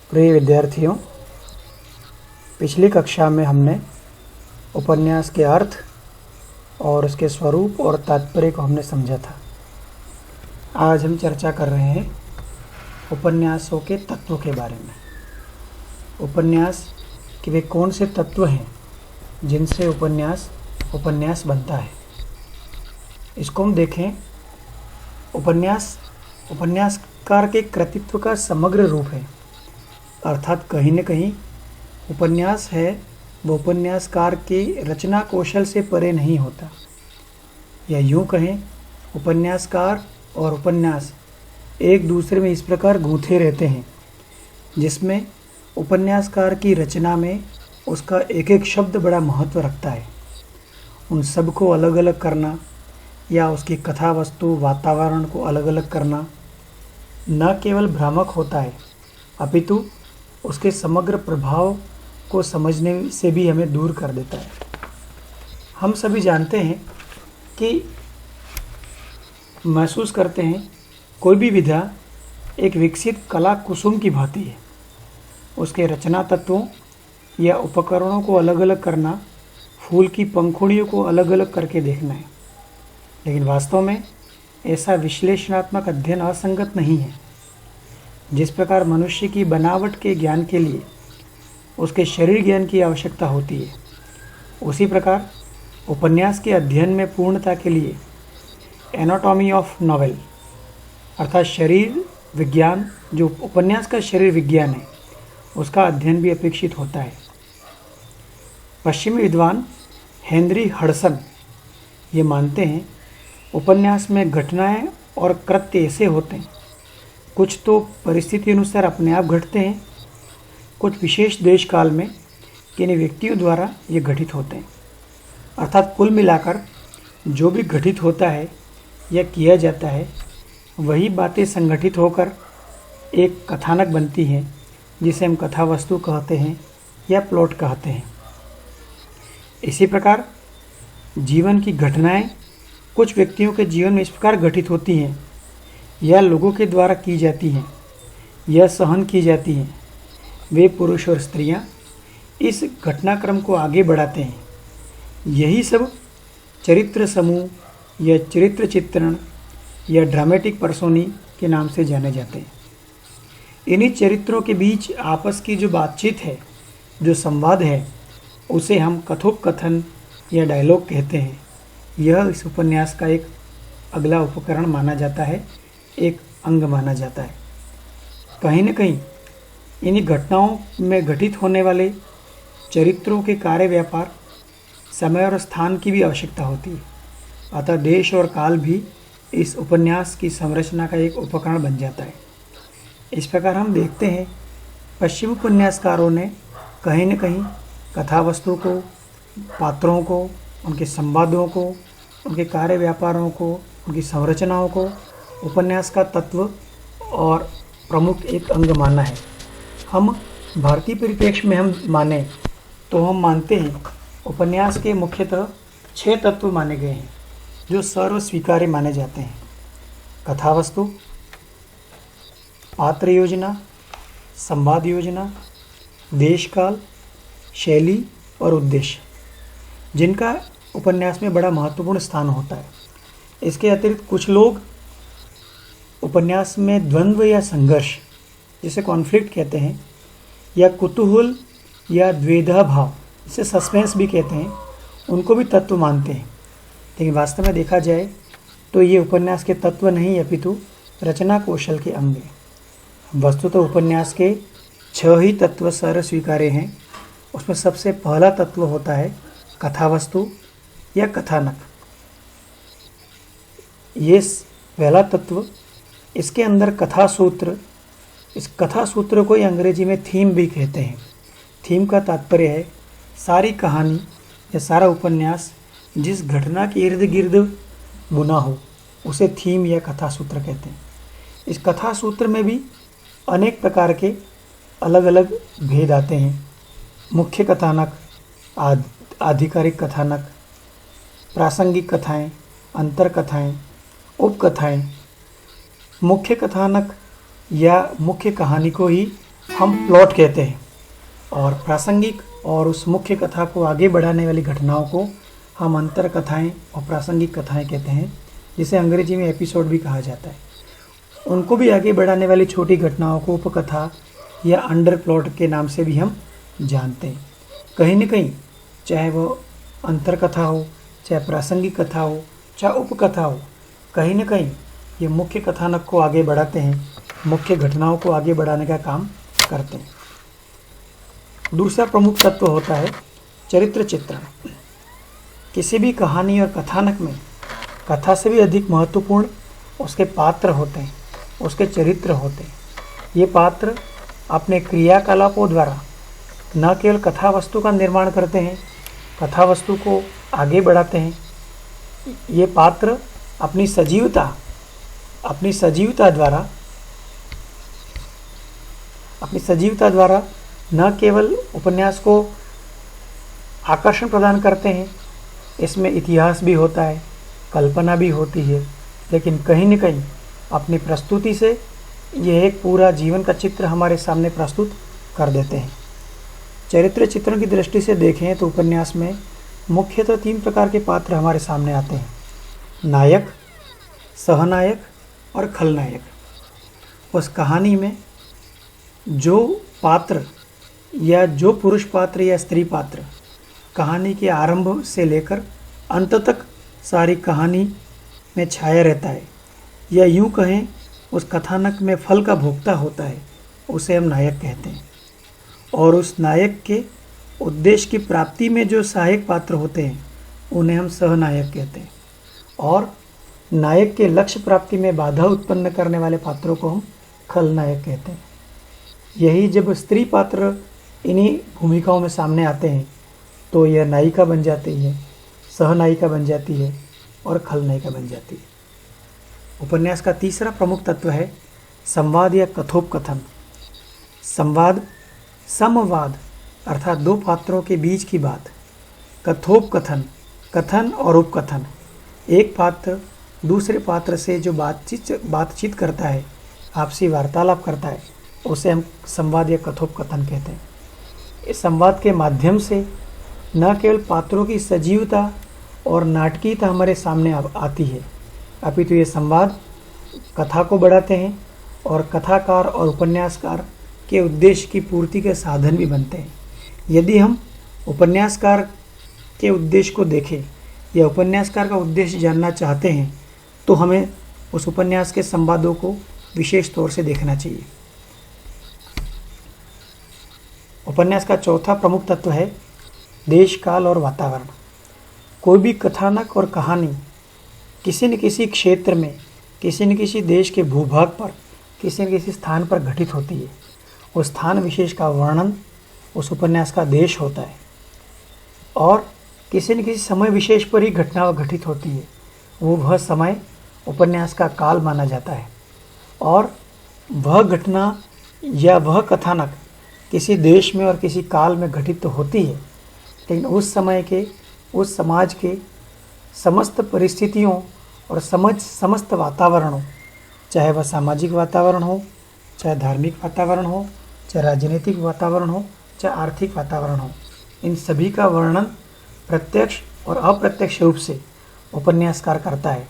प्रिय विद्यार्थियों, पिछली कक्षा में हमने उपन्यास के अर्थ और उसके स्वरूप और तात्पर्य को हमने समझा था। आज हम चर्चा कर रहे हैं उपन्यासों के तत्वों के बारे में। उपन्यास के वे कौन से तत्व हैं जिनसे उपन्यास बनता है, इसको हम देखें। उपन्यासकार के कृतित्व का समग्र रूप है, अर्थात कहीं न कहीं उपन्यास है वो उपन्यासकार के रचना कौशल से परे नहीं होता, या यूँ कहें उपन्यासकार और उपन्यास एक दूसरे में इस प्रकार गूंथे रहते हैं जिसमें उपन्यासकार की रचना में उसका एक एक शब्द बड़ा महत्व रखता है। उन सब को अलग अलग करना या उसकी कथा वस्तु वातावरण को अलग अलग करना न केवल भ्रामक होता है अपितु उसके समग्र प्रभाव को समझने से भी हमें दूर कर देता है। हम सभी जानते हैं कि महसूस करते हैं कोई भी विधा एक विकसित कला कुसुम की भांति है। उसके रचना तत्वों या उपकरणों को अलग अलग करना फूल की पंखुड़ियों को अलग अलग करके देखना है, लेकिन वास्तव में ऐसा विश्लेषणात्मक अध्ययन असंगत नहीं है। जिस प्रकार मनुष्य की बनावट के ज्ञान के लिए उसके शरीर ज्ञान की आवश्यकता होती है, उसी प्रकार उपन्यास के अध्ययन में पूर्णता के लिए एनाटॉमी ऑफ नॉवेल अर्थात शरीर विज्ञान, जो उपन्यास का शरीर विज्ञान है, उसका अध्ययन भी अपेक्षित होता है। पश्चिमी विद्वान हेनरी हडसन ये मानते हैं उपन्यास में घटनाएं और कृत्य ऐसे होते हैं, कुछ तो परिस्थिति अनुसार अपने आप घटते हैं, कुछ विशेष देश काल में किन्हीं व्यक्तियों द्वारा ये घटित होते हैं। अर्थात कुल मिलाकर जो भी घटित होता है या किया जाता है वही बातें संगठित होकर एक कथानक बनती हैं, जिसे हम कथा वस्तु कहते हैं या प्लॉट कहते हैं। इसी प्रकार जीवन की घटनाएं कुछ व्यक्तियों के जीवन में इस प्रकार घटित होती हैं या लोगों के द्वारा की जाती हैं या सहन की जाती हैं। वे पुरुष और स्त्रियां इस घटनाक्रम को आगे बढ़ाते हैं। यही सब चरित्र समूह या चरित्र चित्रण या ड्रामेटिक पर्सोनी के नाम से जाने जाते हैं। इन्हीं चरित्रों के बीच आपस की जो बातचीत है, जो संवाद है, उसे हम कथोपकथन या डायलॉग कहते हैं। यह इस उपन्यास का एक अगला उपकरण माना जाता है, एक अंग माना जाता है। कहीं न कहीं इन्हीं घटनाओं में घटित होने वाले चरित्रों के कार्य व्यापार, समय और स्थान की भी आवश्यकता होती है। अतः देश और काल भी इस उपन्यास की संरचना का एक उपकरण बन जाता है। इस प्रकार हम देखते हैं पश्चिम उपन्यासकारों ने कहीं न कहीं कथा वस्तु को, पात्रों को, उनके संवादों को, उनके कार्य व्यापारों को, उनकी संरचनाओं को उपन्यास का तत्व और प्रमुख एक अंग माना है। हम भारतीय परिप्रेक्ष्य में हम माने तो हम मानते हैं उपन्यास के मुख्यतः 6 तत्व माने गए हैं जो सर्व स्वीकार्य माने जाते हैं। कथा वस्तु, पात्र योजना, संवाद योजना, देश काल, शैली और उद्देश्य, जिनका उपन्यास में बड़ा महत्वपूर्ण स्थान होता है। इसके अतिरिक्त कुछ लोग उपन्यास में द्वंद्व या संघर्ष, जिसे कॉन्फ्लिक्ट कहते हैं, या कुतूहल या द्वेधा भाव, इसे सस्पेंस भी कहते हैं, उनको भी तत्व मानते हैं। लेकिन वास्तव में देखा जाए तो ये उपन्यास के तत्व नहीं अपितु रचना कौशल के अंग हैं। वस्तुतः उपन्यास के 6 ही तत्व सर्व स्वीकार्य हैं। उसमें सबसे पहला तत्व होता है कथा वस्तु या कथानक। ये पहला तत्व, इसके अंदर कथा सूत्र, इस कथा सूत्र को ही अंग्रेजी में थीम भी कहते हैं। थीम का तात्पर्य है सारी कहानी या सारा उपन्यास जिस घटना के इर्द गिर्द बुना हो, उसे थीम या कथा सूत्र कहते हैं। इस कथा सूत्र में भी अनेक प्रकार के अलग अलग भेद आते हैं। मुख्य कथानक, आधिकारिक कथानक, प्रासंगिक कथाएं, अंतर कथाएं, उपकथाएं। मुख्य कथानक या मुख्य कहानी को ही हम प्लॉट कहते हैं, और प्रासंगिक और उस मुख्य कथा को आगे बढ़ाने वाली घटनाओं को हम अंतर कथाएँ और प्रासंगिक कथाएँ कहते हैं, जिसे अंग्रेजी में एपिसोड भी कहा जाता है। उनको भी आगे बढ़ाने वाली छोटी घटनाओं को उपकथा या अंडर प्लॉट के नाम से भी हम जानते हैं। कहीं न कहीं चाहे वो अंतर कथा हो, चाहे प्रासंगिक कथा हो, चाहे उपकथा हो, कहीं न कहीं ये मुख्य कथानक को आगे बढ़ाते हैं, मुख्य घटनाओं को आगे बढ़ाने का काम करते हैं। दूसरा प्रमुख तत्व होता है चरित्र चित्रण। किसी भी कहानी और कथानक में कथा से भी अधिक महत्वपूर्ण उसके पात्र होते हैं, उसके चरित्र होते हैं। ये पात्र अपने क्रियाकलापों द्वारा न केवल कथा वस्तु का निर्माण करते हैं, कथा वस्तु को आगे बढ़ाते हैं। ये पात्र अपनी सजीवता द्वारा न केवल उपन्यास को आकर्षण प्रदान करते हैं, इसमें इतिहास भी होता है, कल्पना भी होती है, लेकिन कहीं न कहीं अपनी प्रस्तुति से यह एक पूरा जीवन का चित्र हमारे सामने प्रस्तुत कर देते हैं। चरित्र चित्रण की दृष्टि से देखें तो उपन्यास में मुख्यतः 3 प्रकार के पात्र हमारे सामने आते हैं: नायक, सहनायक और खलनायक। उस कहानी में जो पात्र या जो पुरुष पात्र या स्त्री पात्र कहानी के आरंभ से लेकर अंत तक सारी कहानी में छाया रहता है, या यूँ कहें उस कथानक में फल का भोक्ता होता है, उसे हम नायक कहते हैं। और उस नायक के उद्देश्य की प्राप्ति में जो सहायक पात्र होते हैं, उन्हें हम सहनायक कहते हैं। और नायक के लक्ष्य प्राप्ति में बाधा उत्पन्न करने वाले पात्रों को हम खलनायक कहते हैं। यही जब स्त्री पात्र इन्हीं भूमिकाओं में सामने आते हैं तो यह नायिका बन जाती है, सहनायिका बन जाती है और खलनायिका बन जाती है। उपन्यास का तीसरा प्रमुख तत्व है संवाद या कथोपकथन। संवाद, समवाद अर्थात 2 पात्रों के बीच की बात। कथोपकथन, कथन और उपकथन, एक पात्र दूसरे पात्र से जो बातचीत करता है, आपसी वार्तालाप करता है, उसे हम संवाद या कथोपकथन कहते हैं। इस संवाद के माध्यम से न केवल पात्रों की सजीवता और नाटकीयता हमारे सामने आती है, अपितु ये संवाद कथा को बढ़ाते हैं और कथाकार और उपन्यासकार के उद्देश्य की पूर्ति के साधन भी बनते हैं। यदि हम उपन्यासकार के उद्देश्य को देखें या उपन्यासकार का उद्देश्य जानना चाहते हैं, तो हमें उस उपन्यास के संवादों को विशेष तौर से देखना चाहिए। उपन्यास का चौथा प्रमुख तत्व है देश, काल और वातावरण। कोई भी कथानक और कहानी किसी न किसी क्षेत्र में, किसी न किसी देश के भूभाग पर, किसी न किसी स्थान पर घटित होती है। उस स्थान विशेष का वर्णन उस उपन्यास का देश होता है, और किसी न किसी समय विशेष पर ही घटना घटित होती है। वह समय उपन्यास का काल माना जाता है, और वह घटना या वह कथानक किसी देश में और किसी काल में घटित तो होती है, लेकिन उस समय के, उस समाज के समस्त परिस्थितियों और समस्त वातावरणों, चाहे वह सामाजिक वातावरण हो, चाहे धार्मिक वातावरण हो, चाहे राजनीतिक वातावरण हो, चाहे आर्थिक वातावरण हो, इन सभी का वर्णन प्रत्यक्ष और अप्रत्यक्ष रूप से उपन्यासकार करता है।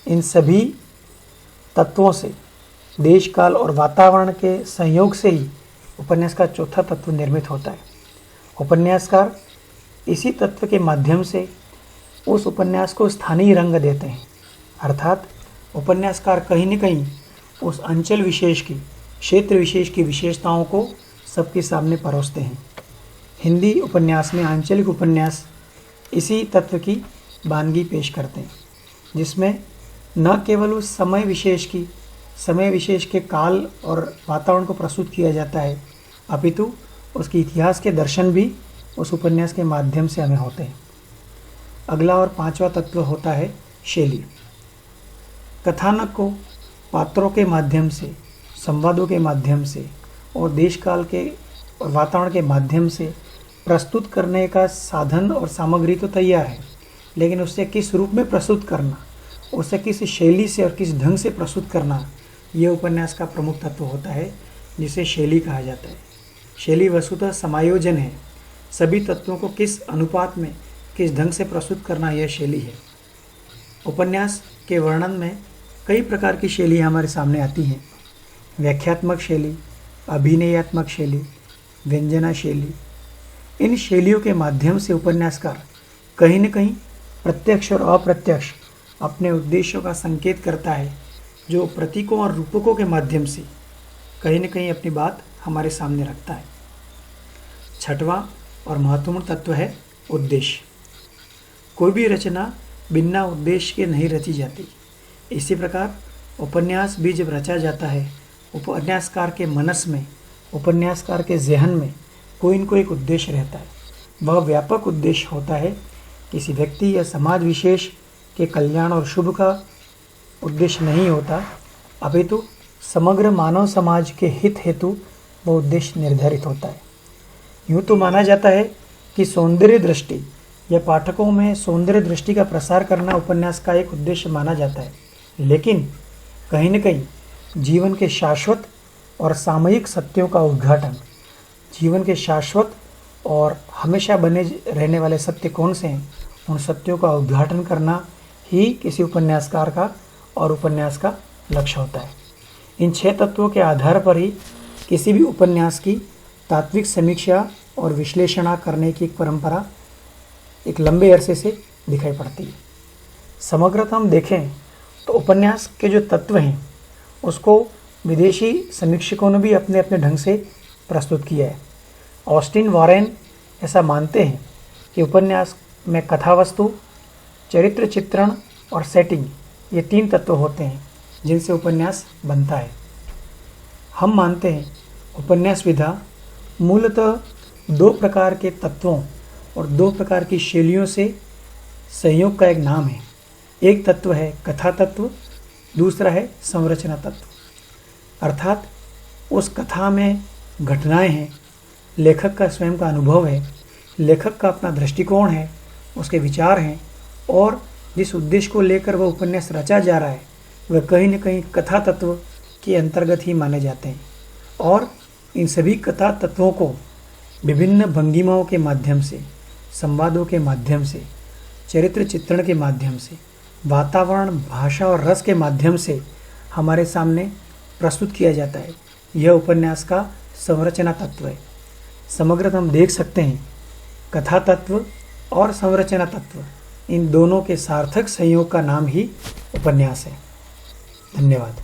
इन सभी तत्वों से, देश, काल और वातावरण के संयोग से ही उपन्यास का चौथा तत्व निर्मित होता है। उपन्यासकार इसी तत्व के माध्यम से उस उपन्यास को स्थानीय रंग देते हैं, अर्थात उपन्यासकार कहीं न कहीं उस अंचल विशेष की, क्षेत्र विशेष की विशेषताओं को सबके सामने परोसते हैं। हिंदी उपन्यास में आंचलिक उपन्यास इसी तत्व की वानगी पेश करते हैं, जिसमें न केवल उस समय विशेष के काल और वातावरण को प्रस्तुत किया जाता है, अपितु उसके इतिहास के दर्शन भी उस उपन्यास के माध्यम से हमें होते हैं। अगला और पांचवा तत्व होता है शैली। कथानक को पात्रों के माध्यम से, संवादों के माध्यम से और देश काल के और वातावरण के माध्यम से प्रस्तुत करने का साधन और सामग्री तो तैयार है, लेकिन उससे किस रूप में प्रस्तुत करना, उसे किस शैली से और किस ढंग से प्रस्तुत करना, यह उपन्यास का प्रमुख तत्व होता है। जिसे शैली कहा जाता है। शैली वस्तुतः समायोजन है, सभी तत्वों को किस अनुपात में किस ढंग से प्रस्तुत करना, यह शैली है। उपन्यास के वर्णन में कई प्रकार की शैली हमारे सामने आती हैं। व्याख्यात्मक शैली, अभिनयात्मक शैली, व्यंजना शैली। इन शैलियों के माध्यम से उपन्यासकार कहीं न कहीं प्रत्यक्ष और अप्रत्यक्ष अपने उद्देश्यों का संकेत करता है, जो प्रतीकों और रूपकों के माध्यम से कहीं न कहीं अपनी बात हमारे सामने रखता है। छठवां और महत्वपूर्ण तत्व है उद्देश्य। कोई भी रचना बिना उद्देश्य के नहीं रची जाती। इसी प्रकार उपन्यास भी जब रचा जाता है, उपन्यासकार के मनस में, उपन्यासकार के ज़हन में कोई न कोई एक उद्देश्य रहता है। वह व्यापक उद्देश्य होता है, किसी व्यक्ति या समाज विशेष के कल्याण और शुभ का उद्देश्य नहीं होता, अपितु समग्र मानव समाज के हित हेतु वह उद्देश्य निर्धारित होता है। यूँ तो माना जाता है कि सौंदर्य दृष्टि या पाठकों में सौंदर्य दृष्टि का प्रसार करना उपन्यास का एक उद्देश्य माना जाता है, लेकिन कहीं न कहीं जीवन के शाश्वत और सामयिक सत्यों का उद्घाटन, जीवन के शाश्वत और हमेशा बने रहने वाले सत्य कौन से हैं, उन सत्यों का उद्घाटन करना ही किसी उपन्यासकार का और उपन्यास का लक्ष्य होता है। इन 6 तत्वों के आधार पर ही किसी भी उपन्यास की तात्विक समीक्षा और विश्लेषण करने की एक परंपरा एक लंबे अरसे से दिखाई पड़ती है। समग्रतः हम देखें तो उपन्यास के जो तत्व हैं उसको विदेशी समीक्षकों ने भी अपने अपने ढंग से प्रस्तुत किया है। ऑस्टिन वॉरेन ऐसा मानते हैं कि उपन्यास में कथावस्तु, चरित्र चित्रण और सेटिंग, ये 3 तत्व होते हैं जिनसे उपन्यास बनता है। हम मानते हैं उपन्यास विधा मूलतः 2 प्रकार के तत्वों और 2 प्रकार की शैलियों से संयोग का एक नाम है। एक तत्व है कथा तत्व, दूसरा है संरचना तत्व। अर्थात उस कथा में घटनाएं हैं, लेखक का स्वयं का अनुभव है, लेखक का अपना दृष्टिकोण है, उसके विचार हैं, और जिस उद्देश्य को लेकर वह उपन्यास रचा जा रहा है वह कहीं न कहीं कथा तत्व के अंतर्गत ही माने जाते हैं। और इन सभी कथा तत्वों को विभिन्न भंगिमाओं के माध्यम से, संवादों के माध्यम से, चरित्र चित्रण के माध्यम से, वातावरण, भाषा और रस के माध्यम से हमारे सामने प्रस्तुत किया जाता है। यह उपन्यास का संरचना तत्व है। समग्रतः हम देख सकते हैं कथा तत्व और संरचना तत्व, इन दोनों के सार्थक संयोग का नाम ही उपन्यास है। धन्यवाद।